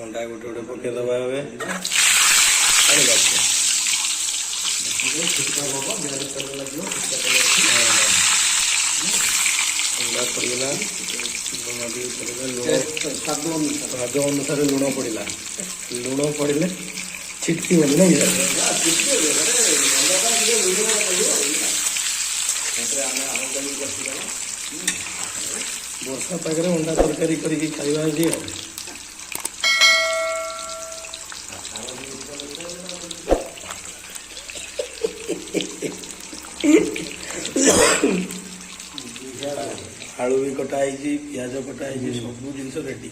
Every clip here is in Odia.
ଅଣ୍ଡା ଗୋଟେ ଗୋଟେ ପକେଇଦବା ଏବେ। ଅଣ୍ଡା ପଡ଼ିଗଲା, ଲୁଣ ଟିକେ ପଡ଼ିଲା, ଲୁଣ ସ୍ୱାଦ ଅନୁସାରେ ଲୁଣ ପଡ଼ିଲା। ଲୁଣ ପଡ଼ିଲେ ଛିଟକିବନି ନାଇଁ? ବର୍ଷା ପାଗରେ ଅଣ୍ଡା ତରକାରୀ କରିକି ଖାଇବା ଆଜି ଆଉ। ଆଳୁ ବି କଟା ହେଇଛି, ପିଆଜ କଟା ହେଇଛି, ସବୁ ଜିନିଷ ରେଡି।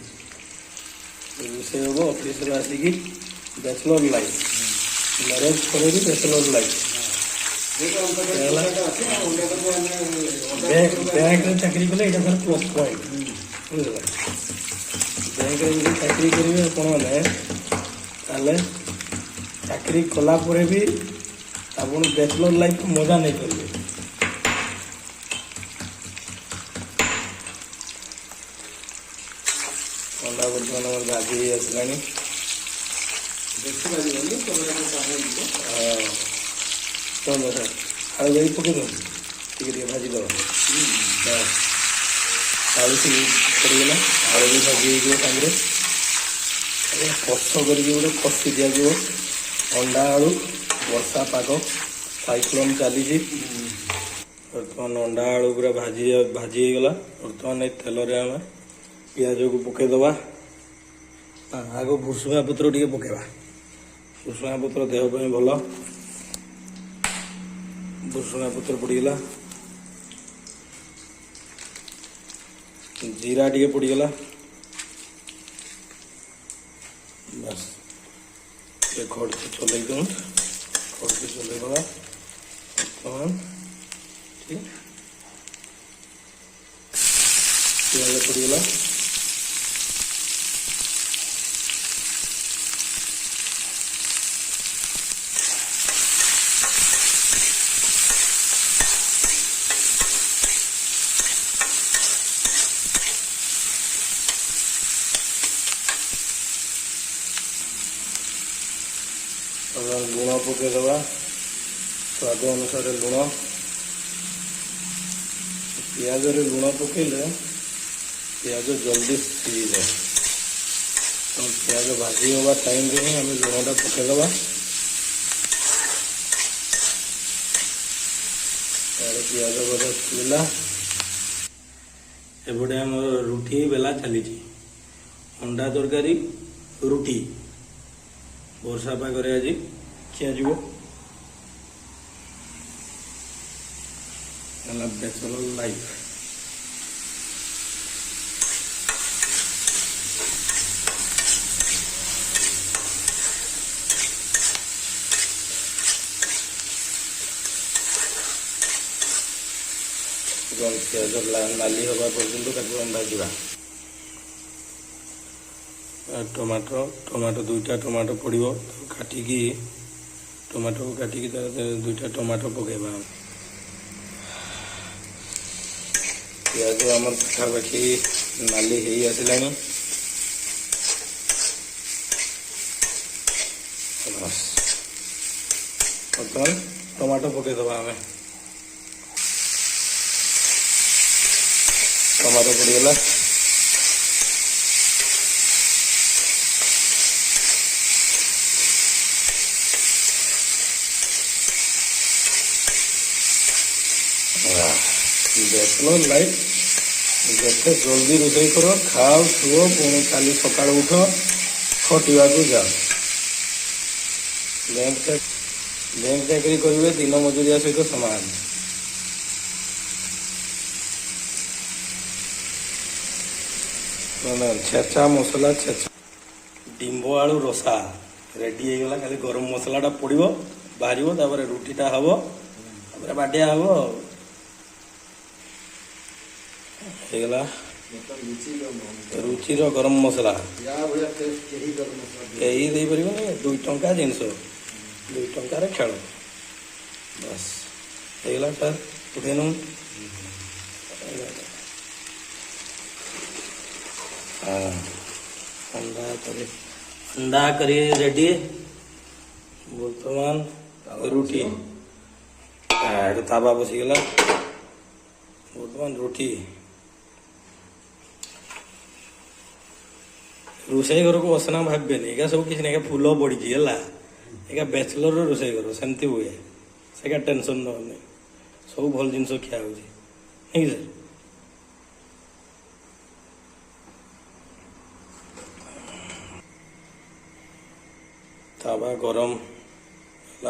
ରୋଷେଇ ହବ। ଅଫିସରୁ ଆସିକି ବ୍ୟାଚଲର ଲାଇଫ, ମ୍ୟାରେଜ ପରେ ବି ବ୍ୟାଚଲର ଲାଇଫ। ବ୍ୟାଙ୍କରେ ଚାକିରି କଲେ ଏଇଟା ତାର ପ୍ଲସ୍ ପଏଣ୍ଟ, ବୁଝିଲେ? ବ୍ୟାଙ୍କରେ ଯଦି ଚାକିରି କରିବେ ଆପଣମାନେ, ତାହେଲେ ଚାକିରି କଲା ପରେ ବି ଆପଣ ବ୍ୟାଚଲର ଲାଇଫ ମଜା ନେଇପାରିବେ। ଅଣ୍ଡା ବର୍ତ୍ତମାନ ଆମର ଭାଜି ହେଇ ଆସିଲାଣି। ଆଳୁ ଯାଇ ପକେଇ ଦିଅନ୍ତୁ, ଟିକେ ଟିକେ ଭାଜିଦେବା। ଆଳୁ ଟିକେ ପଡ଼ିଗଲା, ଆଳୁ ବି ଭାଜି ହେଇଯିବ ସାଙ୍ଗରେ। କଷ କରିକି ଗୋଟେ କଷି ଦିଆଯିବ ଅଣ୍ଡା ଆଳୁ। ବର୍ଷା ପାଗ, ସାଇକ୍ଲୋନ ଚାଲିଛି। ବର୍ତ୍ତମାନ ଅଣ୍ଡା ଆଳୁ ପୁରା ଭାଜି ହେଇଗଲା। ବର୍ତ୍ତମାନ ଏଇ ତେଲରେ ଆମେ ପିଆଜକୁ ପକେଇଦବା। ଆଗ ଭୁସୁଙ୍ଗା ପତ୍ର ଟିକେ ପକେଇବା। ଭୁସୁଙ୍ଗା ପତ୍ର ଦେହ ପାଇଁ ଭଲ। ଭୁସୁଙ୍ଗା ପତ୍ର ପଡ଼ିଗଲା, ଜିରା ଟିକେ ପଡ଼ିଗଲା। ବାସ୍, ଟିକେ ଖଡ଼କି ଚଲେଇ ଦିଅନ୍ତୁ। ଖଡ଼କି ଚଲେଇଦେବା। ବର୍ତ୍ତମାନ ଠିକ ପିଆଜ ପଡ଼ିଗଲା। ଲୁଣ ପକେଇଦେବା, ସ୍ୱାଦ ଅନୁସାରେ ଲୁଣ। ପିଆଜରେ ଲୁଣ ପକେଇଲେ ପିଆଜ ଜଲ୍ଦି ସିଝିଯାଏ। ପିଆଜ ଭାଜି ହେବା ଟାଇମ୍ରେ ହିଁ ଆମେ ଲୁଣଟା ପକେଇଦେବା। ତାର ପିଆଜ ଭଜା ସିଝିଲା। ଏପଟେ ଆମର ରୁଟି ବେଲା ଚାଲିଛି। ଅଣ୍ଡା ତରକାରୀ, ରୁଟି ବର୍ଷା ପାଗରେ ଆଜି ଖିଆଯିବ। ହେଲା ବ୍ୟାଚଲର ଲାଇଫ। ପିଆଜ ନାଲି ହେବା ପର୍ଯ୍ୟନ୍ତ ତାକୁ ଆମେ ଭାଜିବା। ଟମାଟୋ ଦୁଇଟା ଟମାଟୋ ପଡ଼ିବ। କାଟିକି ଟମାଟୋକୁ କାଟିକି ତା ଦୁଇଟା ଟମାଟୋ ପକେଇବା। ପିଆଜ ଆମର ପାଖାପାଖି ନାଲି ହେଇ ଆସିଲାଣି। ବର୍ତ୍ତମାନ ଟମାଟୋ ପକେଇଦେବା ଆମେ। ଟମାଟୋ ପଡ଼ିଗଲା। ବ୍ୟାଚଲର ଲାଇଫ, ଯେତେ ଜଲ୍ଦି ରୋଷେଇ କର, ଖାଅ, ଶୁଅ, ପୁଣି କାଲି ସକାଳୁ ଉଠ, ଖଟିବାକୁ ଯାଅ। ବ୍ୟାଙ୍କ ଚାକିରି କରିବେ ଦିନ ମଜୁରିଆ ସହିତ ସମାନ। ଛେଚା ମସଲା, ଡିମ୍ବ ଆଳୁ ରସା ରେଡି ହେଇଗଲା। ଖାଲି ଗରମ ମସଲାଟା ପଡ଼ିବ, ବାହାରିବ, ତାପରେ ରୁଟିଟା ହବ, ତାପରେ ବାଟିଆ ହବ ଆଉ। ହେଇଗଲା ରୁଚିର ଗରମ ମସଲା। କେହି ଦେଇପାରିବନି। 2 ଟଙ୍କା ଜିନିଷ, 2 ଟଙ୍କାରେ ଖେଳ। ବାସ୍ ହେଇଗଲା ସାର୍, ଉଠେଇ ନେଉ। ଅଣ୍ଡା अंडा करी रेडी बर्तमान रुटी तावा बसीगला बर्तमान रुटी रोषे घर को बसना भावेनि एका सब किसी ना फूल पड़ी है बैचलर रोषे घर सेमती हुए से टेंशन नहीं सब भल जिन खिया हो सर तावा गरम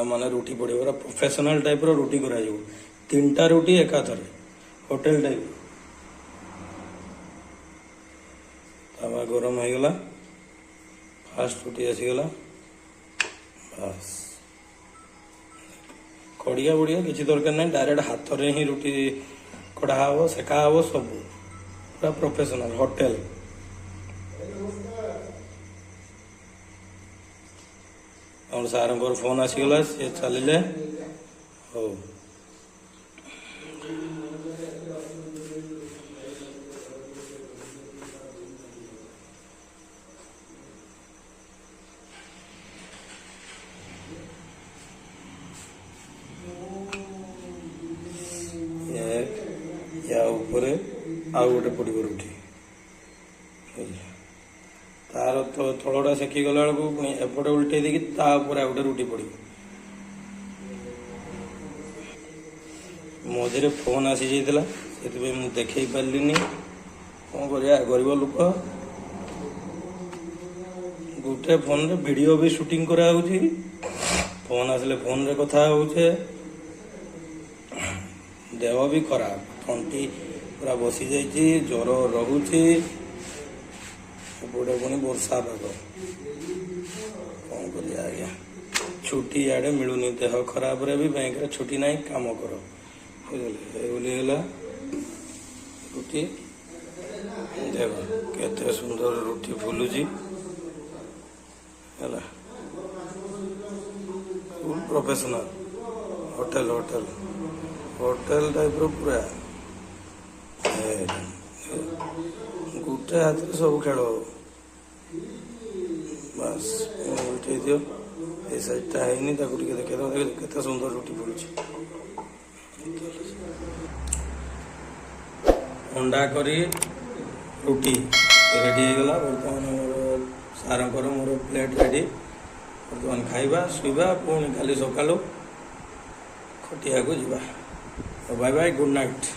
माने रुटी पड़े पूरा प्रोफेशनल टाइप रो रुटी करा जो 3टा रुटी एका थरे होटल टाइप तावा गरम हो गला फास्ट रुटी आसीगला बस कड़िया बुड़िया किसी दरकार नहीं डायरेक्ट हाथ रे ही रुटी कड़ा हम सेका हम सब पूरा प्रोफेशनल होटेल और सार फोन आसीगला सी चलिले हो या ऊपर आउ गोटे पड़ो रुटी तार तो तलटा सेकी गला बेलू एपटे उल्टे देखी तापर आ गोटे रुटी पड़ मझे फोन आसी जाइला से मुझे देखे पार्लिनी कौन कर गरीब लोक गोटे फोन रे वीडियो भी शूटिंग करा फोन आसले फोन रे कथा होचे देह भी खराब तंटी पूरा बसी जाइए ज्वर रोचे एपटे पुणी वर्षा पाग कौन कर आज्ञा छुट्टी आड़े मिलूनी देह खराब रे भी बैंक रे छुट्टी ना काम कर बुझे रुटी देख केते सुंदर रुटी फुलुची full professional hotel hotel hotel type रो पूरा गोटे हाथ में सब खेल बस उठे दियो ये साइडटा है देखे सुंदर रुटी फुलुची अंडा करी रुटी रेडी हो गला बर्तमान मोर सार मोर प्लेट रेडी बर्तमान खाइबा शुवा पुणी काली सकालू खटिया को जीवा बाय बाय गुड नाइट।